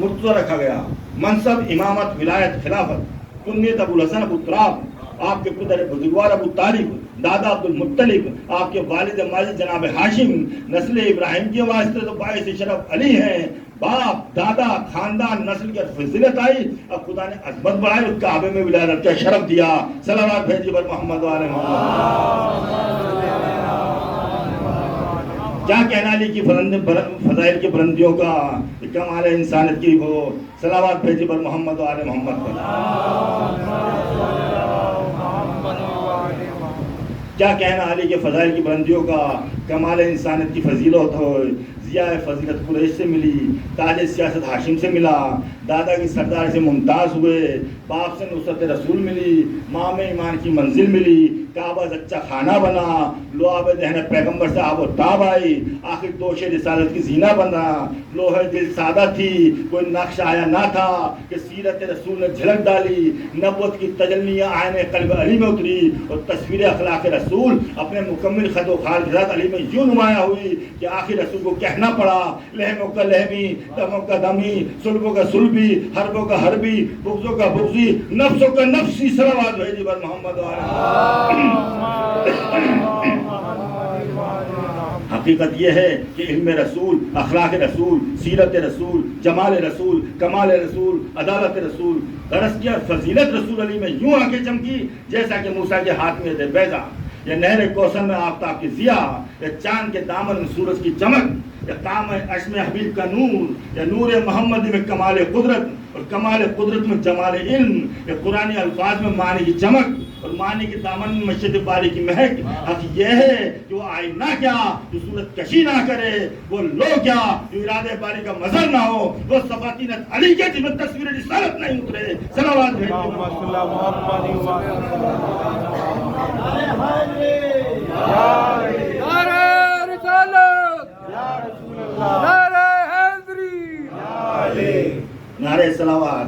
مرتضی رکھا گیا، منصب امامت ولایت خلافت، کنیت ابو الحسن ابو تراب، آپ کے پدر بزرگوار ابو طالب، دادا عبد المطلب، آپ کے والد ماجد جناب ہاشم، نسل ابراہیم کے واسطے تو باعث شرف علی ہیں، باپ دادا خاندان نسل کی فضیلت آئی، اب خدا نے عظمت بڑھائی، اس کعبے میں ولادت کا شرف دیا، صلوات بھیجی بر محمد و آل محمد۔ کیا کہنا علی کی فضائل کی بلندیوں کا، کمال انسانیت کی وہ، صلوات بھیجی بر محمد و آل محمد پر۔ کیا کہنا علی کے فضائل کی بلندیوں کا، کمال انسانیت کی فضیلت ہو، ضیاء فضیلت قریش سے ملی، تاج سیاست ہاشم سے ملا، دادا کی سردار سے ممتاز ہوئے، باپ سے نصرت رسول ملی، ماں میں ایمان کی منزل ملی، کعبہ سچا خانہ بنا، لعاب دہن پیغمبر سے آب و تاب آئی، آخر دوش رسالت کی زینہ بنا، لوح دل سادہ تھی، کوئی نقش آیا نہ تھا کہ سیرت رسول نے جھلک ڈالی، نبوت کی تجلیاں آئین قلب علی میں اتری، اور تصویر اخلاق رسول اپنے مکمل خط و خال کے ساتھ علی میں یوں نمایاں ہوئی کہ آخر رسول کو کہنا پڑا، لہموں کا لہمی، دموں کا دمی، سلبوں کا سلبی، حربوں کا حربی، بغضوں کا بغضی، نفسوں کا نفسی، صلوات بھیجی بر محمد حقیقت یہ ہے کہ علم رسول، اخلاق رسول، سیرت رسول، جمال رسول، کمال رسول، عدالت رسول، غرض کیا فضیلت رسول علی میں یوں آ کے چمکی جیسا کہ موسیٰ کے ہاتھ میں تھے بیضا، یا نہر کوثر میں آفتاب کی ضیاء، یا چاند کے دامن میں سورج کی چمک، یا کام عشم حبیب کا نور، یا نور محمدی میں کمال قدرت، اور کمال قدرت میں جمال علم، یا قرآنی الفاظ میں معنی کی چمک، اور معنی کے دامن میں مشیت باری کی مہک۔ حق یہ ہے کہ وہ آئے نہ کیا جو صورت کشی نہ کرے، وہ لو کیا جو ارادہ باری کا مظہر نہ ہو، وہ صفاتینت علی کے جن میں تصویر رسالت نہیں اترے، صلوات بھیجی نعرہ صلوات۔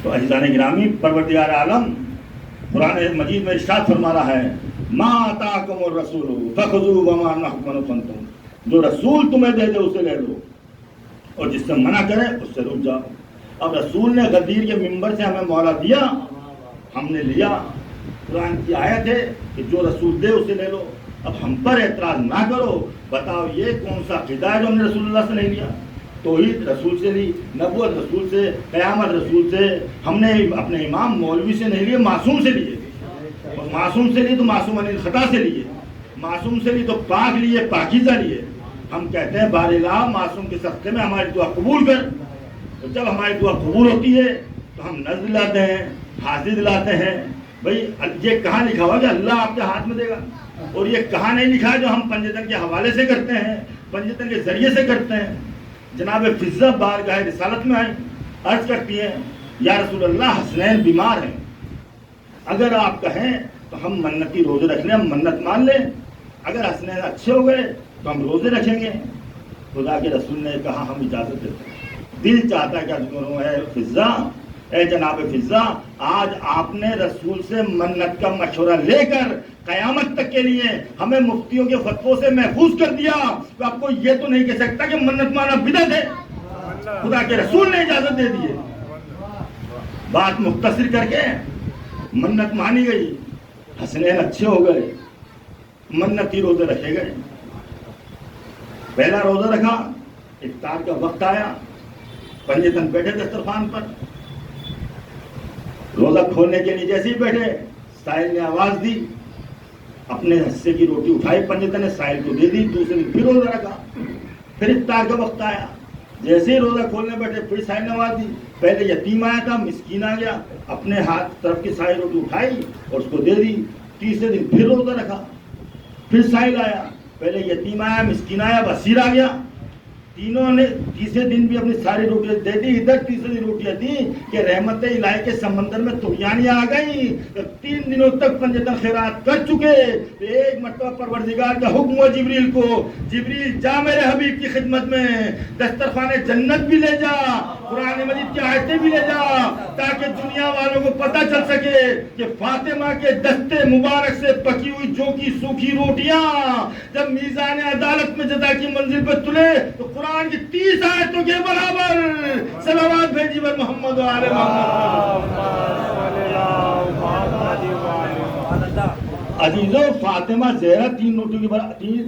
تو عزیزان گرامی، پروردگار عالم قرآن مجید میں ارشاد فرما رہا ہے، ما آتاکم الرسول فخذوہ وما نہاکم عنہ فانتہوا، جو رسول تمہیں دے دے اسے لے لو، اور جس سے منع کرے اس سے رک جاؤ۔ اب رسول نے غدیر کے منبر سے ہمیں مولا دیا، ہم نے لیا، قرآن کی آیت ہے کہ جو رسول دے اسے لے لو، اب ہم پر اعتراض نہ کرو، بتاؤ یہ کون سا قضا ہے جو ہم نے رسول اللہ سے نہیں لیا؟ توحید رسول سے لی، نبوت رسول سے، قیامت رسول سے، ہم نے اپنے امام مولوی سے نہیں لیے، معصوم سے لیے، اور معصوم سے لی تو معصوم عن الخطا سے لیے، معصوم سے لی تو پاک لیے، پاکیزہ لیے۔ ہم کہتے ہیں بار الہ معصوم کے صدقے میں ہماری دعا قبول کر، اور جب ہماری دعا قبول ہوتی ہے تو ہم نظر دلاتے ہیں، حاضری دلاتے ہیں۔ بھئی یہ کہاں لکھا ہوا کہ اللہ آپ کے ہاتھ میں دے گا؟ اور یہ کہاں نہیں لکھا ہے جو ہم پنجتن کے حوالے سے کرتے ہیں، پنجتن کے ذریعے سے کرتے ہیں؟ جناب فضہ بارگاہ رسالت میں آئی، عرض کرتی ہیں یا رسول اللہ حسنین بیمار ہیں، اگر آپ کہیں تو ہم منتی روزے رکھ لیں، ہم منت مان لیں، اگر حسنین اچھے ہو گئے تو ہم روزے رکھیں گے۔ خدا کے رسول نے کہا ہم اجازت دیتے ہیں، دل چاہتا ہے کہ عرض کروں اے فضہ، اے جناب فضہ، آج آپ نے رسول سے منت کا مشورہ لے کر قیامت تک کے لیے ہمیں مفتیوں کے فتووں سے محفوظ کر دیا، تو آپ کو یہ تو نہیں کہہ سکتا کہ منت مانا بدعت ہے، خدا کے رسول نے اجازت دے دی ہے۔ بات مختصر کر کے منت مانی گئی، حسنین اچھے ہو گئے، منتی روزے رکھے گئے۔ پہلا روزہ رکھا، افطار کا وقت آیا، پنجتن بیٹھے دسترخوان پر، روزہ کھولنے کے لیے جیسے ہی بیٹھے سائل نے آواز دی، اپنے حصے کی روٹی اٹھائی، پنجتن نے سائل کو دے دی، دوسرے دن پھر روزہ رکھا، پھر افطار کا وقت آیا، جیسے ہی روزہ کھولنے بیٹھے پھر سائل نے آواز دی، پہلے یتیم آیا تھا، مسکین آ گیا، اپنے ہاتھ طرف کی ساری روٹی اٹھائی اور اس کو دے دی، تیسرے دن پھر روزہ رکھا، پھر سائل آیا، پہلے یتیم آیا، مسکین آیا، بصیر آ گیا، تینوں نے تیسرے دن بھی اپنی ساری روٹیاں دے دی. ادھر تیسری روٹیاں دی کہ رحمت الہی کے سمندر میں طغیانی آ گئی. 3 دنوں تک پنجتن خیرات کر چکے. ایک مرتبہ پروردگار کا حکم ہوا جبریل کو, جبریل جا میرے حبیب کی خدمت میں, دسترخوان جنت بھی لے جا, قرآن مجید کی آیتیں بھی لے جا, تاکہ دنیا والوں کو پتہ چل سکے کہ فاطمہ کے دستے مبارک سے پکی ہوئی جو کی سوکھی روٹیاں جب میزان عدالت میں جزا کی منزل پر تلے تو قرآن کی 30 آیتوں کے برابر. صلوات بھیجی بر محمد و آل محمد. عزیزوں, فاطمہ زہرا 3 روٹیوں کی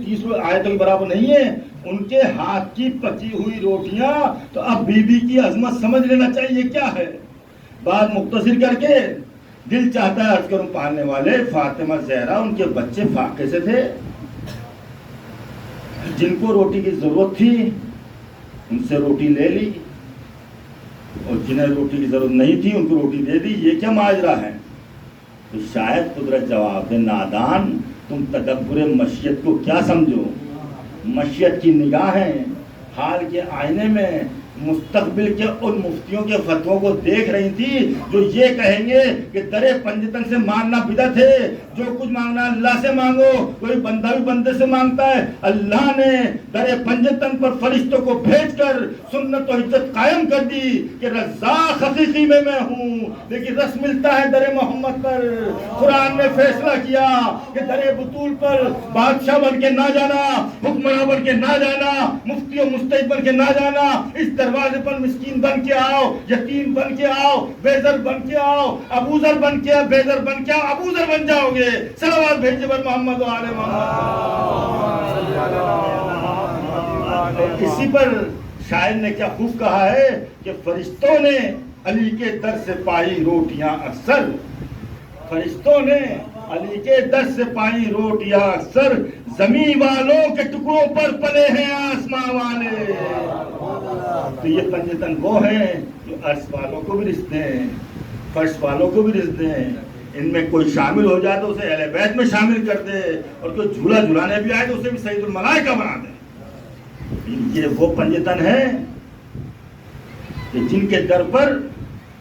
30 آیتوں کے برابر نہیں ہے. ان کے ہاتھ کی پکی ہوئی روٹیاں. تو اب بی بی کی عظمت سمجھ لینا چاہیے کیا ہے. بات مختصر کر کے دل چاہتا ہے عرض کروں پالنے والے, فاطمہ زہرا ان کے بچے فاقے سے تھے, جن کو روٹی کی ضرورت تھی ان سے روٹی لے لی, اور جنہیں روٹی کی ضرورت نہیں تھی ان کو روٹی دے دی. یہ کیا ماجرا ہے؟ تو شاید قدرت جواب دے, نادان تم تدبر مشیت کو کیا سمجھو. مشیت کی نگاہیں حال کے آئینے میں مستقبل کے ان مفتیوں کے فتووں کو دیکھ رہی تھی جو یہ کہیں گے کہ درے پنجتن سے مانگنا بدعت ہے, جو کچھ مانگنا اللہ سے مانگو. کوئی بندہ بھی بندے سے مانگتا ہے. اللہ نے درے پنجتن پر فرشتوں کو بھیج کر سنت و عزت قائم کر دی کہ رزاق حقیقی میں ہوں, لیکن رس ملتا ہے درے محمد پر. قرآن نے فیصلہ کیا کہ درے بطول پر بادشاہ بن کے نہ جانا, حکمراں بن کے نہ جانا, مفتی و مجتہد بن کے نہ جانا. اس دروازے پر مسکین بن کے آؤ, یتیم بن کے آؤ, بیزر بن کے آؤ, ابوذر بن کے بیزر بن کے آؤ, ابوذر بن جاؤ گے. صلوات بھیجیے بر محمد و آل محمد. اسی پر شاعر نے کیا خوب کہا ہے کہ فرشتوں نے علی کے در سے پائی روٹیاں اکثر, فرشتوں نے علی کے در سے پائی روٹیاں اکثر, زمین والوں کے ٹکڑوں پر پلے ہیں آسمان والے. تو یہ پنجتن وہ ہیں جو عرش والوں کو بھی رزق دیں, فرش والوں کو بھی رزق دیں. ان میں کوئی شامل ہو جائے تو اسے اہل بیت میں شامل کر دے, اور کوئی جھولا جھلانے بھی آئے تو اسے بھی سید الملائکہ بنا دے. یہ وہ پنجتن ہیں کہ جن کے در پر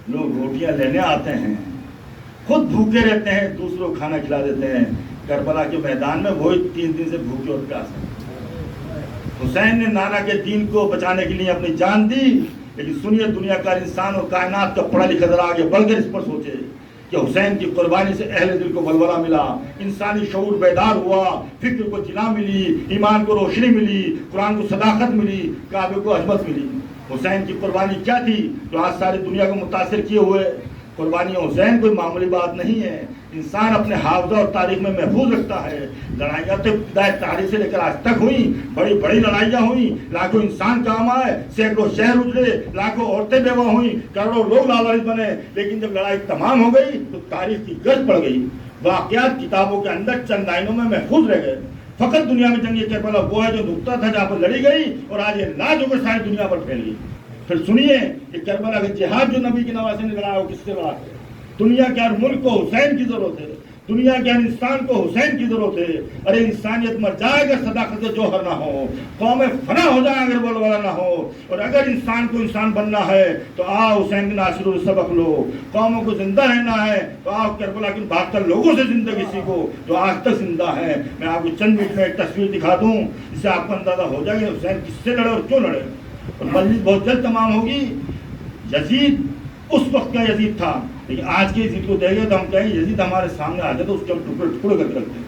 لوگ روٹیاں لینے آتے ہیں, خود بھوکے رہتے ہیں, دوسروں کو کھانا کھلا دیتے ہیں. کربلا کے میدان میں وہی 3 دن سے بھوکے اور پیاسے. حسین نے نانا کے دین کو بچانے کے لیے اپنی جان دی, لیکن سنیے دنیا کا انسان اور کائنات کا پڑھا لکھا ذرا آگے بڑھ کر اس پر سوچے کہ حسین کی قربانی سے اہل دل کو ولولہ ملا, انسانی شعور بیدار ہوا, فکر کو جلا ملی, ایمان کو روشنی ملی, قرآن کو صداقت ملی, کعبے کو عظمت ملی. حسین کی قربانی کیا تھی جو آج ساری دنیا کو متاثر کیے ہوئے. قربانی حسین کوئی معمولی بات نہیں ہے. انسان اپنے حافظہ اور تاریخ میں محفوظ رکھتا ہے. لڑائیاں تو ابتدائی تاریخ سے لے کر آج تک ہوئیں, بڑی بڑی لڑائیاں ہوئیں, لاکھوں انسان کام آئے, سینکڑوں شہر اجڑے, لاکھوں عورتیں بیوہ ہوئیں, کروڑوں لوگ لالچ بنے. لیکن جب لڑائی تمام ہو گئی تو تاریخ کی گرد پڑ گئی. واقعات کتابوں کے اندر چند لائنوں میں محفوظ رہ گئے. فقط دنیا میں جنگ کربلا وہ ہے جو نقطہ تھا جہاں پر لڑی گئی, اور آج یہ لاج ہو کر ساری دنیا پر پھیل گئی. پھر سنیے کہ کربلا کا جہاد جو نبی کے نواسے نے لڑایا وہ کس سے لڑا ہے. دنیا کے ہر ملک کو حسین کی ضرورت ہے, دنیا کے ہر انسان کو حسین کی ضرورت ہے. ارے انسانیت مر جائے اگر صداقت جوہر نہ ہو, قومیں فنا ہو جائیں اگر ولولہ نہ ہو, اور اگر انسان کو انسان بننا ہے تو آؤ حسین کے ناصر و سبق لو. قوموں کو زندہ رہنا ہے تو آؤ کربلا کے 72 لوگوں سے زندگی سیکھو جو آج تک زندہ ہیں. میں آپ کو چند منٹ میں ایک تصویر دکھا دوں, اس سے آپ کو اندازہ ہو جائے گا حسین کس سے لڑے اور کیوں لڑے. اور مجلس بہت جلد تمام ہوگی. یزید اس وقت کا یزید تھا, لیکن آج کے یزید کو دیکھیں تو ہم کہیں یزید ہمارے سامنے آ جائے تو اس کے ہم ٹکڑے ٹکڑے کر کے رکھتے ہیں.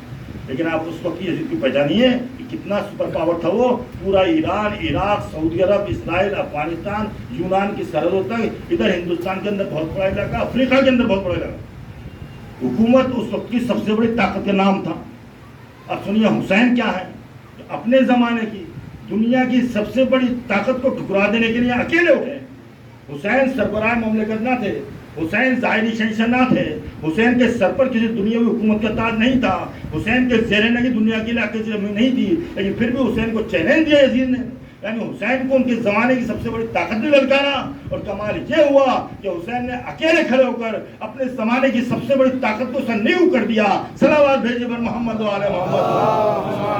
لیکن آپ اس وقت کی یزید کی پہچانیے کہ کتنا سپر پاور تھا وہ. پورا ایران, عراق, سعودی عرب, اسرائیل, افغانستان, یونان کی سرحدوں تک, ادھر ہندوستان کے اندر بہت بڑا علاقہ, افریقہ کے اندر بہت بڑا علاقہ. حکومت اس وقت کی سب سے بڑی طاقت کا نام تھا. اب سنیے حسین کیا ہے, اپنے زمانے کی دنیا کی سب سے بڑی طاقت کو ٹھکرا دینے کے لیے اکیلے اٹھے. حسین سربراہ مملکت نہ تھے, حسین ظاہری شہنشاہ نہ تھے, حسین کے سر پر کسی دنیاوی حکومت کا تاج نہیں تھا, حسین کے زیر نگی دنیا کے علاقے سے زمین نہیں تھی, لیکن پھر بھی حسین کو چیلنج دیا یزید نے. یعنی حسین کو ان کے زمانے کی سب سے بڑی طاقت بھی للکارا, اور کمال یہ ہوا کہ حسین نے اکیلے کھڑے ہو کر اپنے زمانے کی سب سے بڑی طاقت کو سرنیو کر دیا. صلوات بھیجے بر محمد و آل محمد.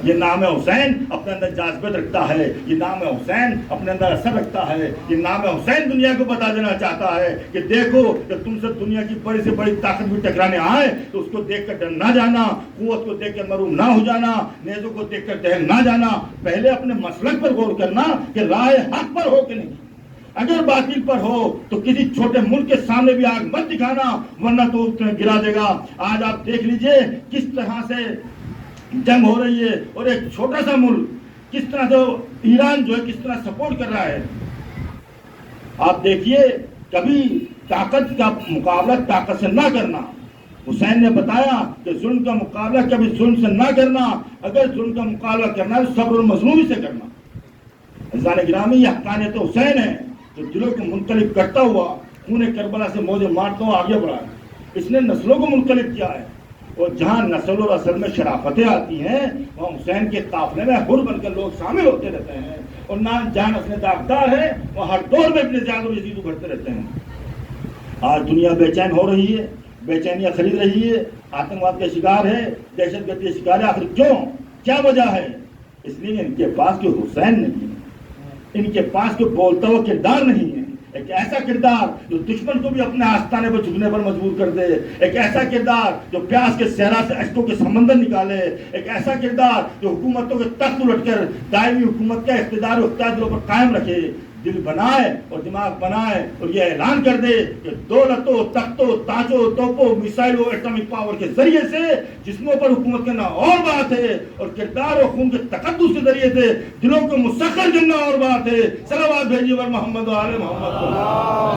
یہ نام حسین اپنے اندر جاذبت رکھتا ہے، یہ نام حسین اپنے اندر اثر رکھتا ہے، یہ نام حسین دنیا کو بتا دینا چاہتا ہے کہ دیکھو کہ تم سے دنیا کی بڑی سے بڑی طاقت بھی ٹکرانے آئے تو اس کو دیکھ کر ڈر نہ جانا، قوت کو دیکھ کر مروم نہ ہو جانا، نیزوں کو دیکھ کر دہل نہ جانا، پہلے اپنے مسلک پر غور کرنا کہ راہ حق پر ہو کہ نہیں، اگر باطل پر ہو تو کسی چھوٹے ملک کے سامنے بھی آگ مت دکھانا ورنہ تو گرا دے گا۔ آج آپ دیکھ لیجئے کس طرح سے جنگ ہو رہی ہے اور ایک چھوٹا سا ملک کس طرح سے ایران جو ہے کس طرح سپورٹ کر رہا ہے۔ آپ دیکھیے کبھی طاقت کا مقابلہ طاقت سے نہ کرنا، حسین نے بتایا کہ ظلم کا مقابلہ کبھی ظلم سے نہ کرنا، اگر ظلم کا مقابلہ کرنا ہے تو صبر المظلومی سے کرنا۔ عزیزان گرامی، یہ حقانیت حسین ہے جو دلوں کو منقلب کرتا ہوا خون کربلا سے موجے مارتا ہوا آگے بڑھا ہے، اس نے نسلوں کو منقلب کیا ہے، اور جہاں نسل اور اصل میں شرافتیں آتی ہیں وہاں حسین کے قافلے میں حر بن کر لوگ شامل ہوتے رہتے ہیں، اور نہ جہاں نسل داغدار ہے وہ ہر دور میں اپنے زیادہ و یزید ابھرتے رہتے ہیں۔ آج دنیا بے چین ہو رہی ہے، بے چینیاں خرید رہی ہے، آتنکواد کا شکار ہے، دہشت گردی کا شکار ہے، آخر کیوں؟ کیا وجہ ہے؟ اس لیے ان کے پاس کوئی حسین نہیں ہے، ان کے پاس کوئی بولتا ہوا کردار نہیں ہے، ایک ایسا کردار جو دشمن کو بھی اپنے آستانے پر جھکنے پر مجبور کر دے، ایک ایسا کردار جو پیاس کے صحرا سے اشکوں کے سمندر نکالے، ایک ایسا کردار جو حکومتوں کے تخت الٹ کر دائمی حکومت کا اقتدار و اختیار دلوں پر قائم رکھے، دل بنائے اور دماغ بنائے اور یہ اعلان کر دے کہ دولتوں، تختوں، تاجوں، توپوں، میسائلوں، ایٹمک پاور کے ذریعے سے جسموں پر حکومت کرنا اور بات ہے، اور کردار و خون کے تقدس کے ذریعے سے دلوں کو مسخر کرنا اور بات ہے۔ صلوات بھیجیے بر محمد و آل محمد۔